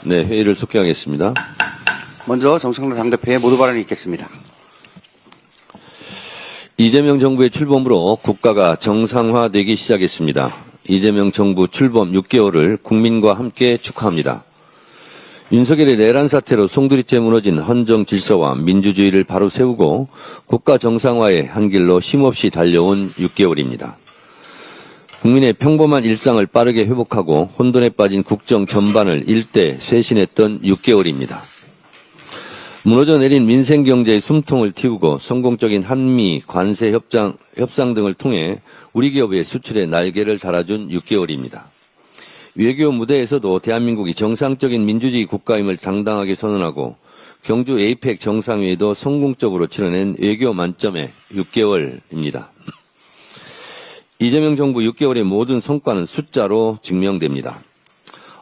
네, 회의를 속개하겠습니다. 먼저 정청래 당대표의 모두 발언이 있겠습니다. 이재명 정부의 출범으로 국가가 정상화되기 시작했습니다. 이재명 정부 출범 6개월을 국민과 함께 축하합니다. 윤석열의 내란 사태로 송두리째 무너진 헌정 질서와 민주주의를 바로 세우고 국가 정상화의 한 길로 쉼없이 달려온 6개월입니다. 국민의 평범한 일상을 빠르게 회복하고 혼돈에 빠진 국정 전반을 일대 쇄신했던 6개월입니다. 무너져 내린 민생 경제의 숨통을 틔우고 성공적인 한미 관세 협상 등을 통해 우리 기업의 수출의 날개를 달아준 6개월입니다. 외교 무대에서도 대한민국이 정상적인 민주주의 국가임을 당당하게 선언하고 경주 에이펙 정상회의도 성공적으로 치러낸 외교 만점의 6개월입니다. 이재명 정부 6개월의 모든 성과는 숫자로 증명됩니다.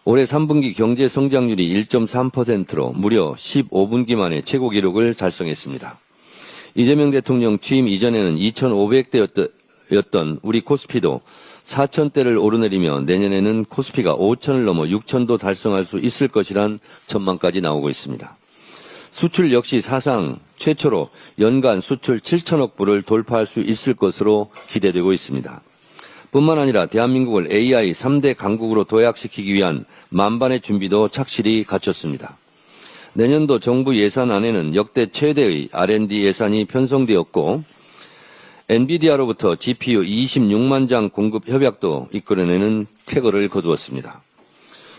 올해 3분기 경제 성장률이 1.3%로 무려 15분기 만에 최고 기록을 달성했습니다. 이재명 대통령 취임 이전에는 2,500대였던 우리 코스피도 4,000대를 오르내리며 내년에는 코스피가 5,000을 넘어 6,000도 달성할 수 있을 것이란 전망까지 나오고 있습니다. 수출 역시 사상 최초로 연간 수출 7천억 불을 돌파할 수 있을 것으로 기대되고 있습니다. 뿐만 아니라 대한민국을 AI 3대 강국으로 도약시키기 위한 만반의 준비도 착실히 갖췄습니다. 내년도 정부 예산안에는 역대 최대의 R&D 예산이 편성되었고 엔비디아로부터 GPU 26만 장 공급 협약도 이끌어내는 쾌거를 거두었습니다.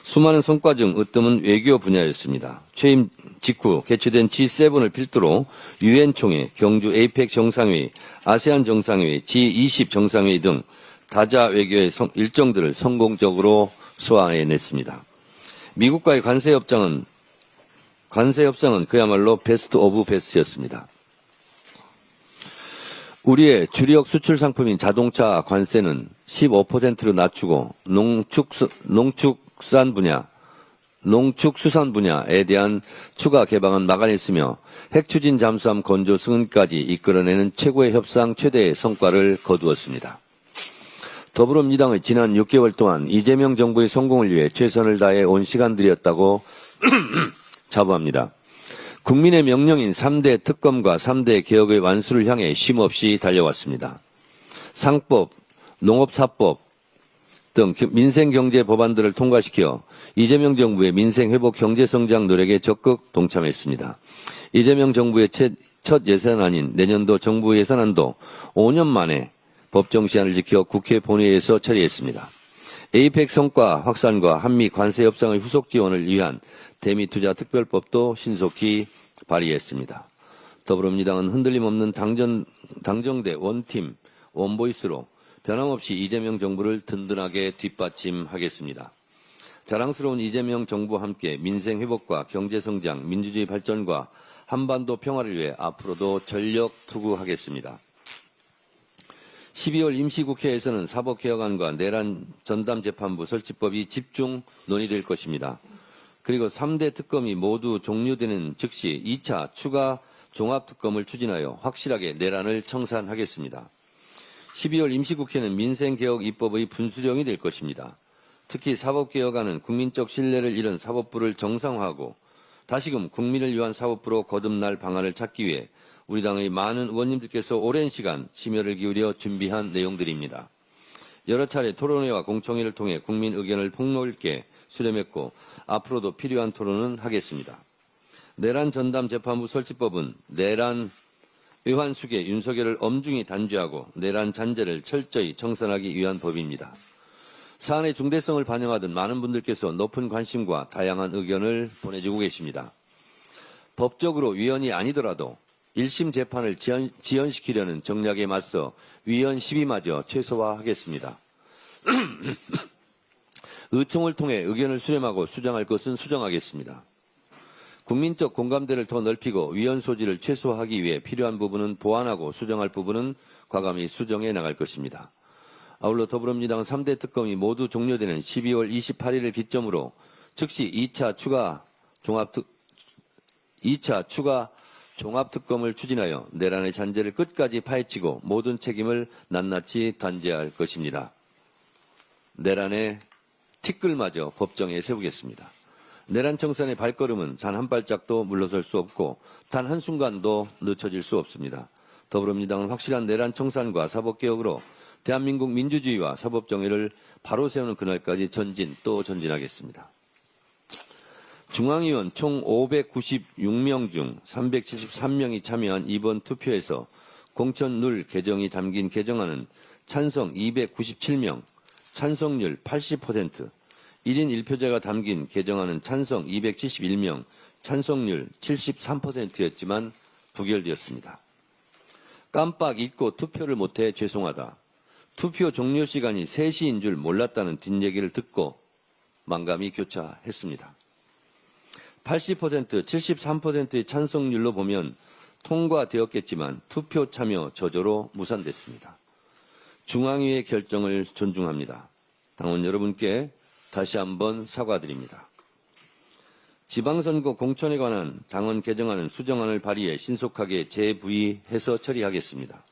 수많은 성과 중 으뜸은 외교 분야였습니다. 취임 직후 개최된 G7을 필두로 UN 총회, 경주 에이펙 정상회의, 아세안 정상회의, G20 정상회의 등 다자 외교의 일정들을 성공적으로 소화해냈습니다. 미국과의 관세 협상은 그야말로 베스트 오브 베스트였습니다. 우리의 주력 수출 상품인 자동차 관세는 15%로 낮추고 농축수산 분야에 대한 추가 개방은 막아냈으며 핵추진 잠수함 건조 승인까지 이끌어내는 최고의 협상 최대의 성과를 거두었습니다. 더불어민주당의 지난 6개월 동안 이재명 정부의 성공을 위해 최선을 다해 온 시간들이었다고 자부합니다. 국민의 명령인 3대 특검과 3대 개혁의 완수를 향해 쉼없이 달려왔습니다. 상법, 농업사법 등 민생경제 법안들을 통과시켜 이재명 정부의 민생회복 경제성장 노력에 적극 동참했습니다. 이재명 정부의 첫 예산안인 내년도 정부 예산안도 5년 만에 법정 시한을 지켜 국회 본회의에서 처리했습니다. 에이펙 성과 확산과 한미 관세 협상의 후속 지원을 위한 대미투자 특별법도 신속히 발의했습니다. 더불어민주당은 흔들림 없는 당정대 원팀, 원보이스로 변함없이 이재명 정부를 든든하게 뒷받침하겠습니다. 자랑스러운 이재명 정부와 함께 민생 회복과 경제 성장, 민주주의 발전과 한반도 평화를 위해 앞으로도 전력 투구하겠습니다. 12월 임시국회에서는 사법개혁안과 내란 전담재판부 설치법이 집중 논의될 것입니다. 그리고 3대 특검이 모두 종료되는 즉시 2차 추가 종합특검을 추진하여 확실하게 내란을 청산하겠습니다. 12월 임시국회는 민생개혁 입법의 분수령이 될 것입니다. 특히 사법개혁안은 국민적 신뢰를 잃은 사법부를 정상화하고 다시금 국민을 위한 사법부로 거듭날 방안을 찾기 위해 우리 당의 많은 의원님들께서 오랜 시간 심혈을 기울여 준비한 내용들입니다. 여러 차례 토론회와 공청회를 통해 국민 의견을 폭넓게 수렴했고 앞으로도 필요한 토론은 하겠습니다. 내란 전담 재판부 설치법은 내란 의환수계 윤석열을 엄중히 단죄하고 내란 잔재를 철저히 청산하기 위한 법입니다. 사안의 중대성을 반영하듯 많은 분들께서 높은 관심과 다양한 의견을 보내주고 계십니다. 법적으로 위헌이 아니더라도 1심 재판을 지연시키려는 정략에 맞서 위헌 시비마저 최소화하겠습니다. 의총을 통해 의견을 수렴하고 수정할 것은 수정하겠습니다. 국민적 공감대를 더 넓히고 위헌 소지를 최소화하기 위해 필요한 부분은 보완하고 수정할 부분은 과감히 수정해 나갈 것입니다. 아울러 더불어민주당은 3대 특검이 모두 종료되는 12월 28일을 기점으로 즉시 2차 추가 종합특검을 추진하여 내란의 잔재를 끝까지 파헤치고 모든 책임을 낱낱이 단죄할 것입니다. 내란의 티끌마저 법정에 세우겠습니다. 내란 청산의 발걸음은 단 한 발짝도 물러설 수 없고 단 한순간도 늦춰질 수 없습니다. 더불어민주당은 확실한 내란 청산과 사법개혁으로 대한민국 민주주의와 사법정의를 바로 세우는 그날까지 전진 또 전진하겠습니다. 중앙위원 총 596명 중 373명이 참여한 이번 투표에서 공천 룰 개정이 담긴 개정안은 찬성 297명, 찬성률 80%, 1인 1표제가 담긴 개정안은 찬성 271명, 찬성률 73%였지만 부결되었습니다. 깜빡 잊고 투표를 못해 죄송하다. 투표 종료 시간이 3시인 줄 몰랐다는 뒷얘기를 듣고 만감이 교차했습니다. 80%, 73%의 찬성률로 보면 통과되었겠지만 투표 참여 저조로 무산됐습니다. 중앙위의 결정을 존중합니다. 당원 여러분께 다시 한번 사과드립니다. 지방선거 공천에 관한 당원 개정안은 수정안을 발의해 신속하게 재부의해서 처리하겠습니다.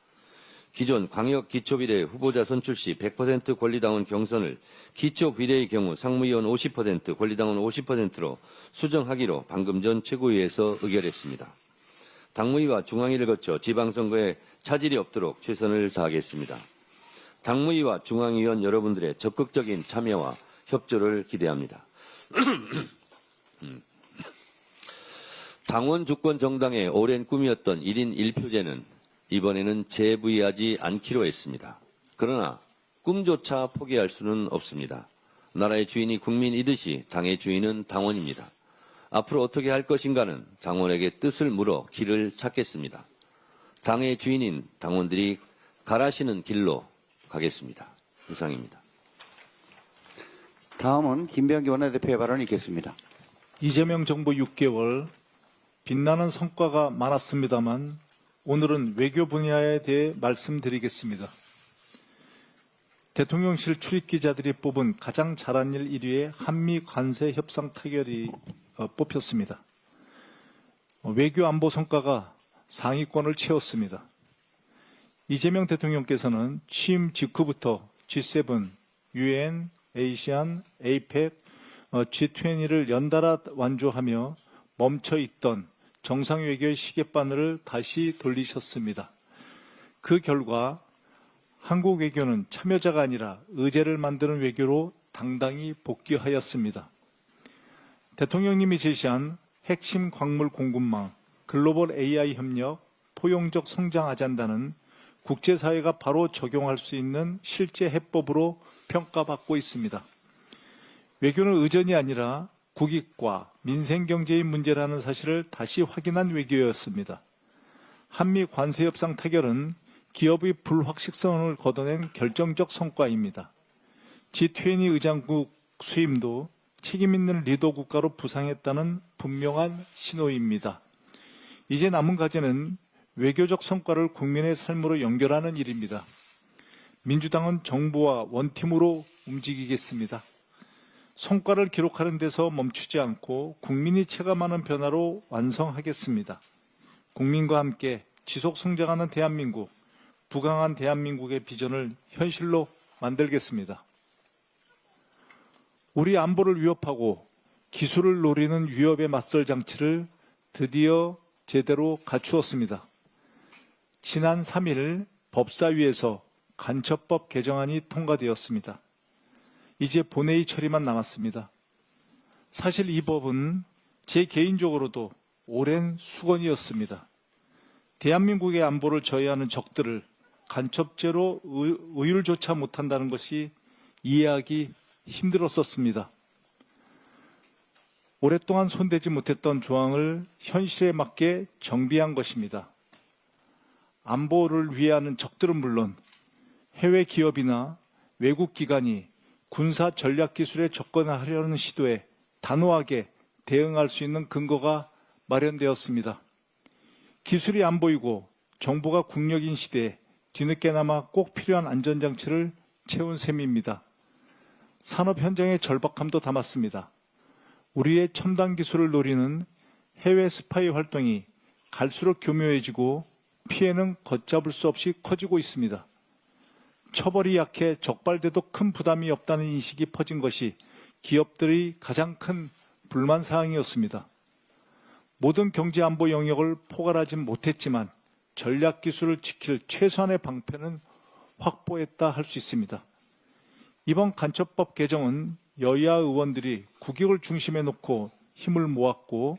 기존 광역기초비례 후보자 선출 시 100% 권리당원 경선을 기초비례의 경우 상무위원 50%, 권리당원 50%로 수정하기로 방금 전 최고위에서 의결했습니다. 당무위와 중앙위를 거쳐 지방선거에 차질이 없도록 최선을 다하겠습니다. 당무위와 중앙위원 여러분들의 적극적인 참여와 협조를 기대합니다. 당원 주권 정당의 오랜 꿈이었던 1인 1표제는 이번에는 재부의하지 않기로 했습니다. 그러나 꿈조차 포기할 수는 없습니다. 나라의 주인이 국민이듯이 당의 주인은 당원입니다. 앞으로 어떻게 할 것인가는 당원에게 뜻을 물어 길을 찾겠습니다. 당의 주인인 당원들이 가라시는 길로 가겠습니다. 이상입니다. 다음은 김병기 원내대표의 발언이 있겠습니다. 이재명 정부 6개월 빛나는 성과가 많았습니다만 오늘은 외교 분야에 대해 말씀드리겠습니다. 대통령실 출입기자들이 뽑은 가장 잘한 일 1위에 한미 관세 협상 타결이 뽑혔습니다. 외교 안보 성과가 상위권을 채웠습니다. 이재명 대통령께서는 취임 직후부터 G7, UN, ASEAN, APEC, G20를 연달아 완주하며 멈춰있던 정상외교의 시계바늘을 다시 돌리셨습니다. 그 결과 한국 외교는 참여자가 아니라 의제를 만드는 외교로 당당히 복귀하였습니다. 대통령님이 제시한 핵심 광물 공급망, 글로벌 AI 협력, 포용적 성장 아젠다는 국제사회가 바로 적용할 수 있는 실제 해법으로 평가받고 있습니다. 외교는 의전이 아니라 국익과 민생경제의 문제라는 사실을 다시 확인한 외교였습니다. 한미 관세협상 타결은 기업의 불확실성을 걷어낸 결정적 성과입니다. G20 의장국 수임도 책임있는 리더 국가로 부상했다는 분명한 신호입니다. 이제 남은 과제는 외교적 성과를 국민의 삶으로 연결하는 일입니다. 민주당은 정부와 원팀으로 움직이겠습니다. 성과를 기록하는 데서 멈추지 않고 국민이 체감하는 변화로 완성하겠습니다. 국민과 함께 지속 성장하는 대한민국, 부강한 대한민국의 비전을 현실로 만들겠습니다. 우리 안보를 위협하고 기술을 노리는 위협에 맞설 장치를 드디어 제대로 갖추었습니다. 지난 3일 법사위에서 간첩법 개정안이 통과되었습니다. 이제 본회의 처리만 남았습니다. 사실 이 법은 제 개인적으로도 오랜 수건이었습니다. 대한민국의 안보를 저해하는 적들을 간첩죄로 의율조차 못한다는 것이 이해하기 힘들었었습니다. 오랫동안 손대지 못했던 조항을 현실에 맞게 정비한 것입니다. 안보를 위해하는 적들은 물론 해외 기업이나 외국 기관이 군사 전략 기술에 접근하려는 시도에 단호하게 대응할 수 있는 근거가 마련되었습니다. 기술이 안 보이고 정보가 국력인 시대에 뒤늦게나마 꼭 필요한 안전장치를 채운 셈입니다. 산업 현장의 절박함도 담았습니다. 우리의 첨단 기술을 노리는 해외 스파이 활동이 갈수록 교묘해지고 피해는 걷잡을 수 없이 커지고 있습니다. 처벌이 약해 적발돼도 큰 부담이 없다는 인식이 퍼진 것이 기업들의 가장 큰 불만 사항이었습니다. 모든 경제 안보 영역을 포괄하지 못했지만 전략 기술을 지킬 최소한의 방편은 확보했다 할 수 있습니다. 이번 간첩법 개정은 여야 의원들이 국익을 중심에 놓고 힘을 모았고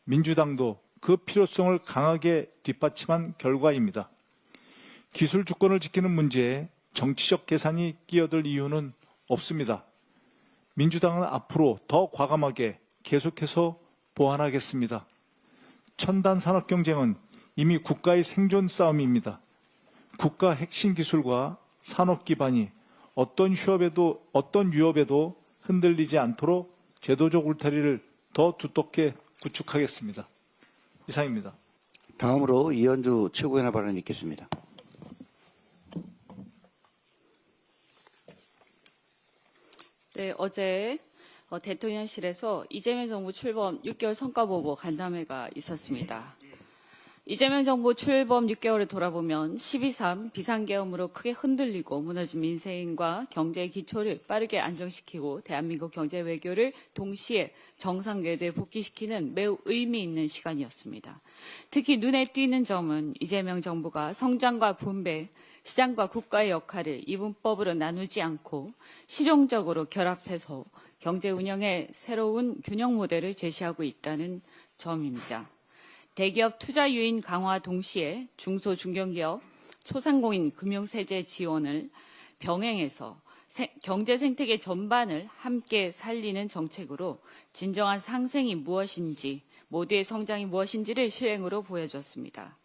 민주당도 그 필요성을 강하게 뒷받침한 결과입니다. 기술 주권을 지키는 문제에 정치적 계산이 끼어들 이유는 없습니다. 민주당은 앞으로 더 과감하게 계속해서 보완하겠습니다. 첨단 산업 경쟁은 이미 국가의 생존 싸움입니다. 국가 핵심 기술과 산업 기반이 어떤 유업에도 흔들리지 않도록 제도적 울타리를 더 두텁게 구축하겠습니다. 이상입니다. 다음으로 이현주 최고위원의 발언이 있겠습니다. 네, 어제 대통령실에서 이재명 정부 출범 6개월 성과보고 간담회가 있었습니다. 이재명 정부 출범 6개월을 돌아보면 12.3 비상계엄으로 크게 흔들리고 무너진 민생과 경제의 기초를 빠르게 안정시키고 대한민국 경제 외교를 동시에 정상 궤도에 복귀시키는 매우 의미 있는 시간이었습니다. 특히 눈에 띄는 점은 이재명 정부가 성장과 분배, 시장과 국가의 역할을 이분법으로 나누지 않고 실용적으로 결합해서 경제 운영의 새로운 균형 모델을 제시하고 있다는 점입니다. 대기업 투자 유인 강화 동시에 중소 중견기업, 소상공인 금융세제 지원을 병행해서 경제 생태계 전반을 함께 살리는 정책으로 진정한 상생이 무엇인지, 모두의 성장이 무엇인지를 실행으로 보여줬습니다.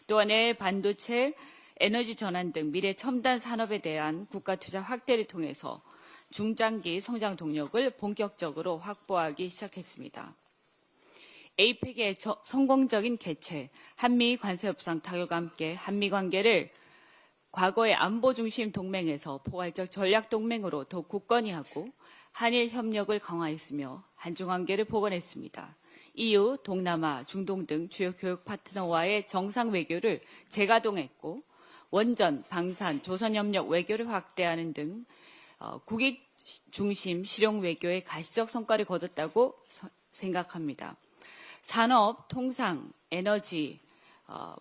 또한 반도체, 에너지 전환 등 미래 첨단 산업에 대한 국가 투자 확대를 통해서 중장기 성장 동력을 본격적으로 확보하기 시작했습니다. 에이펙의 성공적인 개최, 한미 관세 협상 타결과 함께 한미 관계를 과거의 안보 중심 동맹에서 포괄적 전략 동맹으로 더욱 굳건히 하고 한일 협력을 강화했으며 한중 관계를 복원했습니다. 이후 동남아, 중동 등 주요 교육 파트너와의 정상 외교를 재가동했고 원전, 방산, 조선협력 외교를 확대하는 등 국익 중심 실용 외교의 가시적 성과를 거뒀다고 생각합니다. 산업, 통상, 에너지,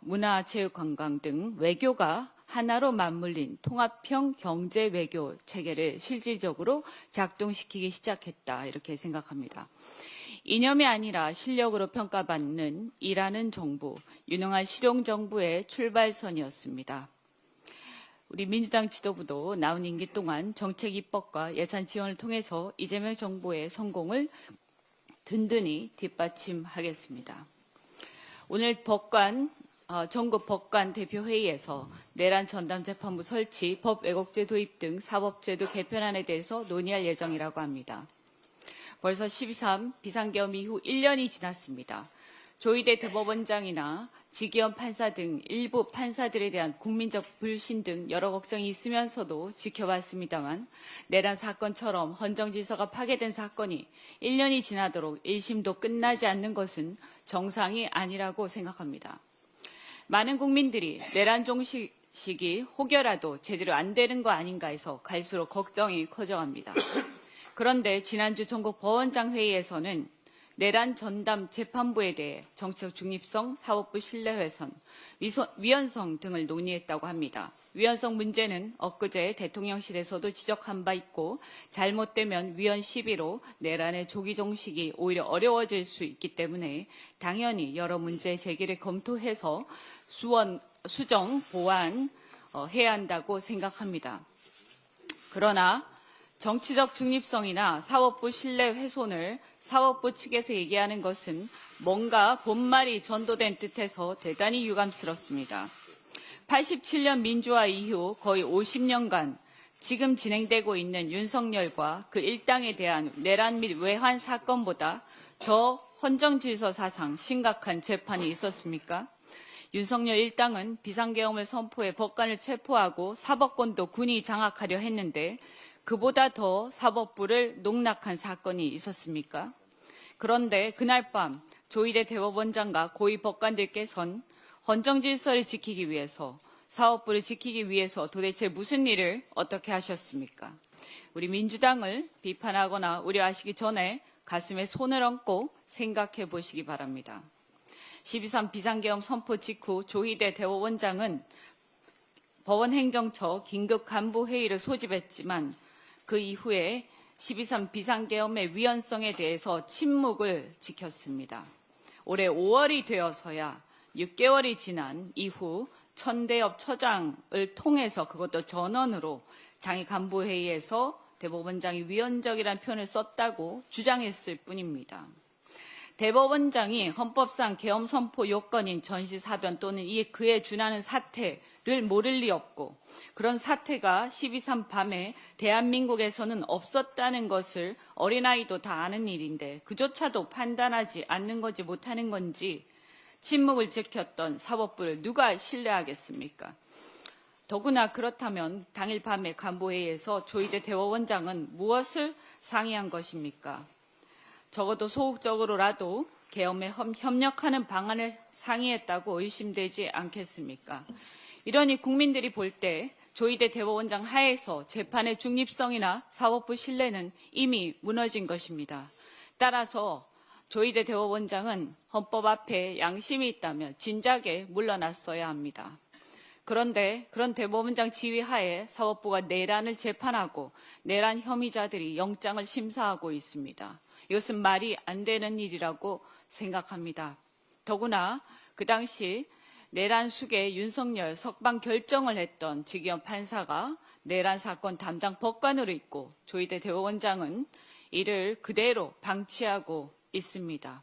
문화, 체육, 관광 등 외교가 하나로 맞물린 통합형 경제 외교 체계를 실질적으로 작동시키기 시작했다 이렇게 생각합니다. 이념이 아니라 실력으로 평가받는 일하는 정부, 유능한 실용 정부의 출발선이었습니다. 우리 민주당 지도부도 남은 임기 동안 정책 입법과 예산 지원을 통해서 이재명 정부의 성공을 든든히 뒷받침하겠습니다. 오늘 전국 법관 대표회의에서 내란 전담재판부 설치, 법 왜곡죄 도입 등 사법제도 개편안에 대해서 논의할 예정이라고 합니다. 벌써 12.3 비상계엄 이후 1년이 지났습니다. 조희대 대법원장이나 지기현 판사 등 일부 판사들에 대한 국민적 불신 등 여러 걱정이 있으면서도 지켜봤습니다만 내란 사건처럼 헌정질서가 파괴된 사건이 1년이 지나도록 1심도 끝나지 않는 것은 정상이 아니라고 생각합니다. 많은 국민들이 내란 종식이 혹여라도 제대로 안 되는 거 아닌가 해서 갈수록 걱정이 커져갑니다. 그런데 지난주 전국 법원장 회의에서는 내란 전담 재판부에 대해 정책 중립성, 사법부 신뢰 훼손, 위헌성 등을 논의했다고 합니다. 위헌성 문제는 엊그제 대통령실에서도 지적한 바 있고 잘못되면 위헌 시비로 내란의 조기 종식이 오히려 어려워질 수 있기 때문에 당연히 여러 문제 제기를 검토해서 수정, 보완해야 한다고 생각합니다. 그러나 정치적 중립성이나 사법부 신뢰 훼손을 사법부 측에서 얘기하는 것은 뭔가 본말이 전도된 듯해서 대단히 유감스럽습니다. 87년 민주화 이후 거의 50년간 지금 진행되고 있는 윤석열과 그 일당에 대한 내란 및 외환 사건보다 더 헌정질서 사상 심각한 재판이 있었습니까? 윤석열 일당은 비상계엄을 선포해 법관을 체포하고 사법권도 군이 장악하려 했는데 그보다 더 사법부를 농락한 사건이 있었습니까? 그런데 그날 밤 조희대 대법원장과 고위 법관들께서는 헌정질서를 지키기 위해서 사법부를 지키기 위해서 도대체 무슨 일을 어떻게 하셨습니까? 우리 민주당을 비판하거나 우려하시기 전에 가슴에 손을 얹고 생각해 보시기 바랍니다. 12.3 비상계엄 선포 직후 조희대 대법원장은 법원행정처 긴급 간부회의를 소집했지만 그 이후에 12.3 비상계엄의 위헌성에 대해서 침묵을 지켰습니다. 올해 5월이 되어서야 6개월이 지난 이후 천대엽 처장을 통해서 그것도 전원으로 당일 간부회의에서 대법원장이 위헌적이라는 표현을 썼다고 주장했을 뿐입니다. 대법원장이 헌법상 계엄 선포 요건인 전시사변 또는 그에 준하는 사태를 모를 리 없고 그런 사태가 12.3 밤에 대한민국에서는 없었다는 것을 어린아이도 다 아는 일인데 그조차도 판단하지 않는 건지 못하는 건지 침묵을 지켰던 사법부를 누가 신뢰하겠습니까? 더구나 그렇다면 당일 밤에 간부회의에서 조희대 대법원장은 무엇을 상의한 것입니까? 적어도 소극적으로라도 계엄에 협력하는 방안을 상의했다고 의심되지 않겠습니까? 이러니 국민들이 볼 때 조희대 대법원장 하에서 재판의 중립성이나 사법부 신뢰는 이미 무너진 것입니다. 따라서 조희대 대법원장은 헌법 앞에 양심이 있다면 진작에 물러났어야 합니다. 그런데 그런 대법원장 지휘 하에 사법부가 내란을 재판하고 내란 혐의자들이 영장을 심사하고 있습니다. 이것은 말이 안 되는 일이라고 생각합니다. 더구나 그 당시 내란 수계 윤석열 석방 결정을 했던 직위원 판사가 내란 사건 담당 법관으로 있고 조희대 대법원장은 이를 그대로 방치하고 있습니다.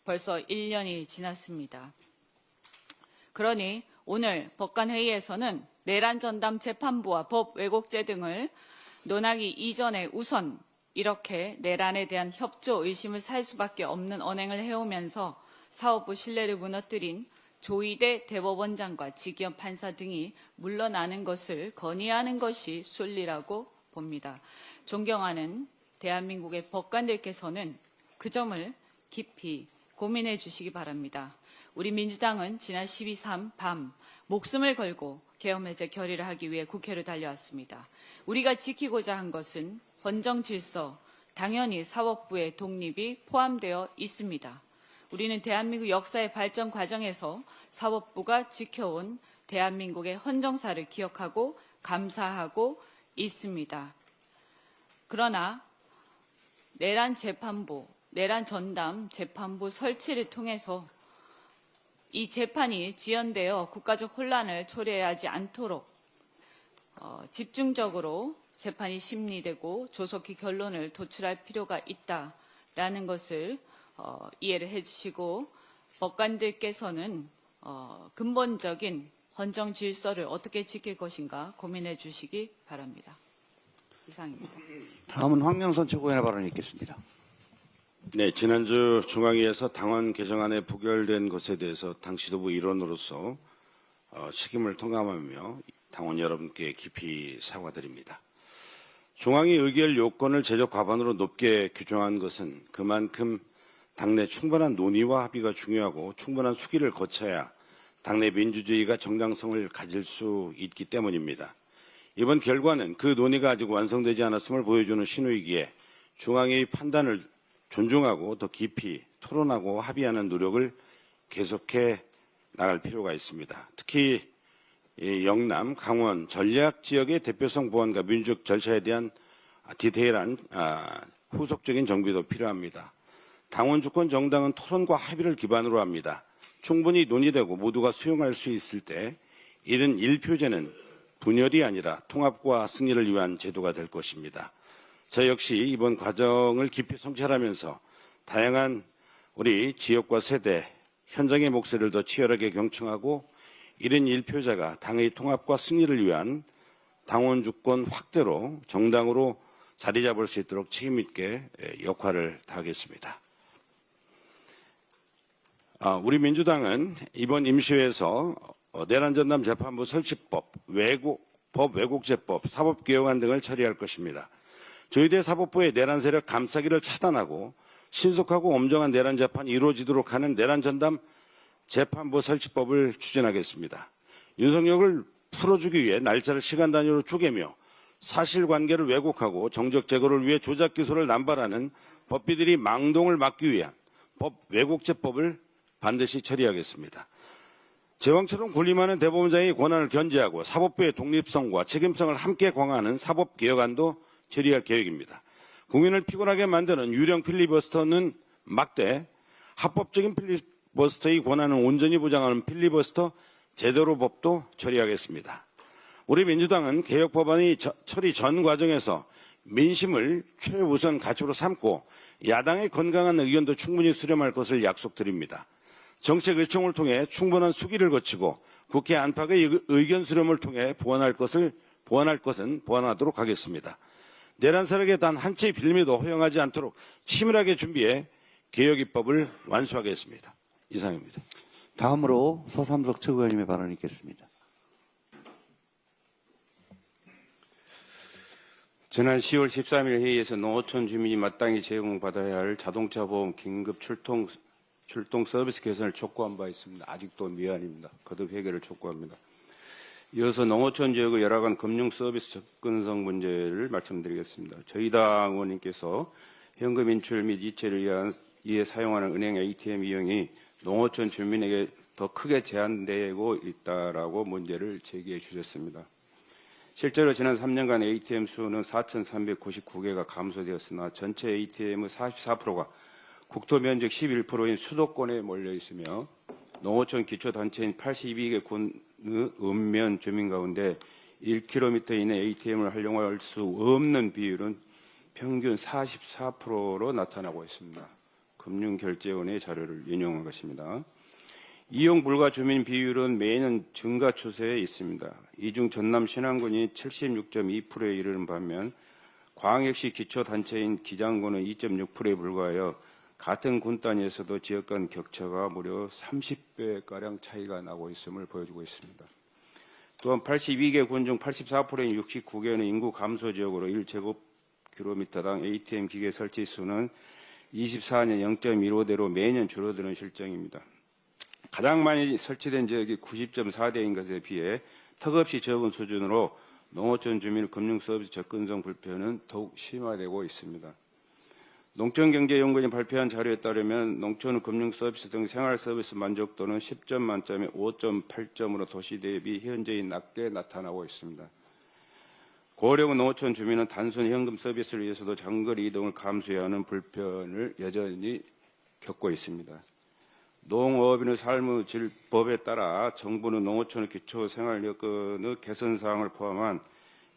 벌써 1년이 지났습니다. 그러니 오늘 법관회의에서는 내란 전담 재판부와 법 왜곡죄 등을 논하기 이전에 우선 이렇게 내란에 대한 협조 의심을 살 수밖에 없는 언행을 해오면서 사법부 신뢰를 무너뜨린 조희대 대법원장과 직위원 판사 등이 물러나는 것을 건의하는 것이 순리라고 봅니다. 존경하는 대한민국의 법관들께서는 그 점을 깊이 고민해 주시기 바랍니다. 우리 민주당은 지난 12.3 밤 목숨을 걸고 계엄 해제 결의를 하기 위해 국회로 달려왔습니다. 우리가 지키고자 한 것은 헌정 질서, 당연히 사법부의 독립이 포함되어 있습니다. 우리는 대한민국 역사의 발전 과정에서 사법부가 지켜온 대한민국의 헌정사를 기억하고 감사하고 있습니다. 그러나 내란 재판부, 내란 전담 재판부 설치를 통해서 이 재판이 지연되어 국가적 혼란을 초래하지 않도록 집중적으로 재판이 심리되고 조속히 결론을 도출할 필요가 있다라는 것을 이해를 해주시고 법관들께서는 근본적인 헌정 질서를 어떻게 지킬 것인가 고민해 주시기 바랍니다. 이상입니다. 다음은 황명선 최고위원의 발언이 있겠습니다. 네, 지난주 중앙위에서 당원 개정안에 부결된 것에 대해서 당 지도부 일원으로서 책임을 통감하며 당원 여러분께 깊이 사과드립니다. 중앙위 의결 요건을 제적 과반으로 높게 규정한 것은 그만큼 당내 충분한 논의와 합의가 중요하고 충분한 수기를 거쳐야 당내 민주주의가 정당성을 가질 수 있기 때문입니다. 이번 결과는 그 논의가 아직 완성되지 않았음을 보여주는 신호이기에 중앙위의 판단을 존중하고 더 깊이 토론하고 합의하는 노력을 계속해 나갈 필요가 있습니다. 특히 영남, 강원, 전략 지역의 대표성 보완과 민주적 절차에 대한 디테일한 후속적인 정비도 필요합니다. 당원 주권 정당은 토론과 합의를 기반으로 합니다. 충분히 논의되고 모두가 수용할 수 있을 때 이른 1표제는 분열이 아니라 통합과 승리를 위한 제도가 될 것입니다. 저 역시 이번 과정을 깊이 성찰하면서 다양한 우리 지역과 세대, 현장의 목소리를 더 치열하게 경청하고 이른 1표제가 당의 통합과 승리를 위한 당원 주권 확대로 정당으로 자리 잡을 수 있도록 책임 있게 역할을 다하겠습니다. 우리 민주당은 이번 임시회에서 내란전담 재판부 설치법, 법 왜곡죄법, 사법개혁안 등을 처리할 것입니다. 조희대 사법부의 내란 세력 감싸기를 차단하고 신속하고 엄정한 내란 재판이 이루어지도록 하는 내란전담 재판부 설치법을 추진하겠습니다. 윤석열을 풀어주기 위해 날짜를 시간 단위로 쪼개며 사실관계를 왜곡하고 정적 제거를 위해 조작 기소를 남발하는 법비들이 망동을 막기 위한 법 왜곡죄법을 반드시 처리하겠습니다. 제왕처럼 군림하는 대법원장의 권한을 견제하고 사법부의 독립성과 책임성을 함께 강화하는 사법개혁안도 처리할 계획입니다. 국민을 피곤하게 만드는 유령 필리버스터는 막되 합법적인 필리버스터의 권한을 온전히 보장하는 필리버스터 제대로법도 처리하겠습니다. 우리 민주당은 개혁 법안의 처리 전 과정에서 민심을 최우선 가치로 삼고 야당의 건강한 의견도 충분히 수렴할 것을 약속드립니다. 정책 의총을 통해 충분한 수기를 거치고 국회 안팎의 의견 수렴을 통해 보완할 것은 보완하도록 하겠습니다. 내란 세력의 단 한 채의 빌미도 허용하지 않도록 치밀하게 준비해 개혁 입법을 완수하겠습니다. 이상입니다. 다음으로 서삼석 최고위원님의 발언이 있겠습니다. 지난 10월 13일 회의에서 농어촌 주민이 마땅히 제공받아야 할 자동차 보험 긴급 출동 서비스 개선을 촉구한 바 있습니다. 아직도 미완입니다. 거듭 해결을 촉구합니다. 이어서 농어촌 지역의 열악한 금융 서비스 접근성 문제를 말씀드리겠습니다. 저희 당 의원님께서 현금 인출 및 이체를 위해 사용하는 은행 ATM 이용이 농어촌 주민에게 더 크게 제한되고 있다라고 문제를 제기해 주셨습니다. 실제로 지난 3년간 ATM 수는 4,399개가 감소되었으나 전체 ATM의 44%가 국토 면적 11%인 수도권에 몰려 있으며 농어촌 기초단체인 82개 군의 읍면 주민 가운데 1km 이내 ATM을 활용할 수 없는 비율은 평균 44%로 나타나고 있습니다. 금융결제원의 자료를 인용한 것입니다. 이용 불가 주민 비율은 매년 증가 추세에 있습니다. 이 중 전남 신안군이 76.2%에 이르는 반면 광역시 기초단체인 기장군은 2.6%에 불과하여 같은 군 단위에서도 지역 간 격차가 무려 30배가량 차이가 나고 있음을 보여주고 있습니다. 또한 82개 군 중 84%인 69개는 인구 감소 지역으로 1제곱킬로미터당 ATM 기계 설치 수는 24년 0.15대로 매년 줄어드는 실정입니다. 가장 많이 설치된 지역이 90.4대인 것에 비해 턱없이 적은 수준으로 농어촌 주민 금융서비스 접근성 불편은 더욱 심화되고 있습니다. 농촌경제연구원이 발표한 자료에 따르면 농촌 금융서비스 등 생활서비스 만족도는 10점 만점에 5.8점으로 도시 대비 현저히 낮게 나타나고 있습니다. 고령은 농어촌 주민은 단순 현금 서비스를 위해서도 장거리 이동을 감수해야 하는 불편을 여전히 겪고 있습니다. 농업인의 삶의 질법에 따라 정부는 농어촌의 기초생활여건의 개선 사항을 포함한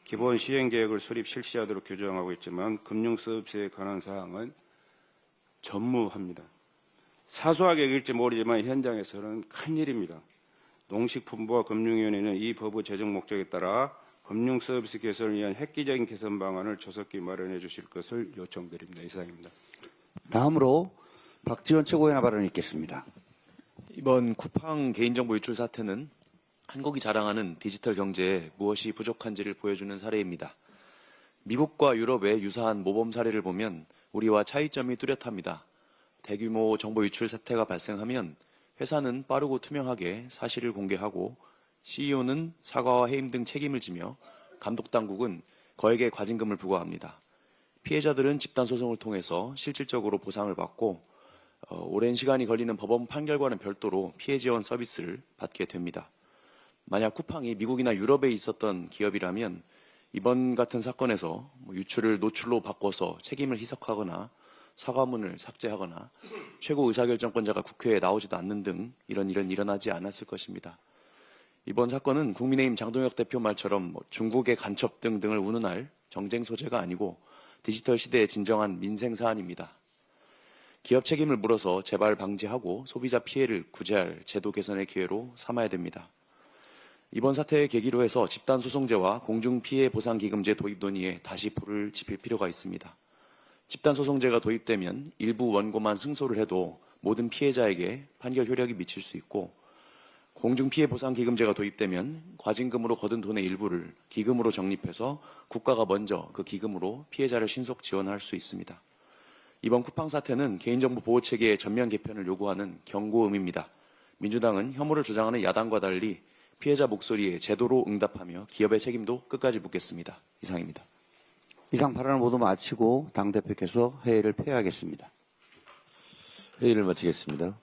기본 시행계획을 수립 실시하도록 규정하고 있지만 금융서비스에 관한 사항은 전무합니다. 사소하게 여길지 모르지만 현장에서는 큰일입니다. 농식품부와 금융위원회는 이 법의 제정 목적에 따라 금융서비스 개선을 위한 획기적인 개선 방안을 조속히 마련해 주실 것을 요청드립니다. 이상입니다. 다음으로 박지원 최고위원의 발언이 있겠습니다. 이번 쿠팡 개인정보 유출 사태는 한국이 자랑하는 디지털 경제에 무엇이 부족한지를 보여주는 사례입니다. 미국과 유럽의 유사한 모범 사례를 보면 우리와 차이점이 뚜렷합니다. 대규모 정보 유출 사태가 발생하면 회사는 빠르고 투명하게 사실을 공개하고 CEO는 사과와 해임 등 책임을 지며 감독당국은 거액의 과징금을 부과합니다. 피해자들은 집단소송을 통해서 실질적으로 보상을 받고 오랜 시간이 걸리는 법원 판결과는 별도로 피해 지원 서비스를 받게 됩니다. 만약 쿠팡이 미국이나 유럽에 있었던 기업이라면 이번 같은 사건에서 유출을 노출로 바꿔서 책임을 희석하거나 사과문을 삭제하거나 최고 의사결정권자가 국회에 나오지도 않는 등 이런 일은 일어나지 않았을 것입니다. 이번 사건은 국민의힘 장동혁 대표 말처럼 중국의 간첩 등등을 운운할 정쟁 소재가 아니고 디지털 시대의 진정한 민생 사안입니다. 기업 책임을 물어서 재발 방지하고 소비자 피해를 구제할 제도 개선의 기회로 삼아야 됩니다. 이번 사태의 계기로 해서 집단소송제와 공중피해보상기금제 도입 논의에 다시 불을 지필 필요가 있습니다. 집단소송제가 도입되면 일부 원고만 승소를 해도 모든 피해자에게 판결 효력이 미칠 수 있고 공중피해보상기금제가 도입되면 과징금으로 거둔 돈의 일부를 기금으로 적립해서 국가가 먼저 그 기금으로 피해자를 신속 지원할 수 있습니다. 이번 쿠팡 사태는 개인정보 보호체계의 전면 개편을 요구하는 경고음입니다. 민주당은 혐오를 조장하는 야당과 달리 피해자 목소리에 제도로 응답하며 기업의 책임도 끝까지 묻겠습니다. 이상입니다. 이상 발언을 모두 마치고 당대표께서 회의를 폐하겠습니다. 회의를 마치겠습니다.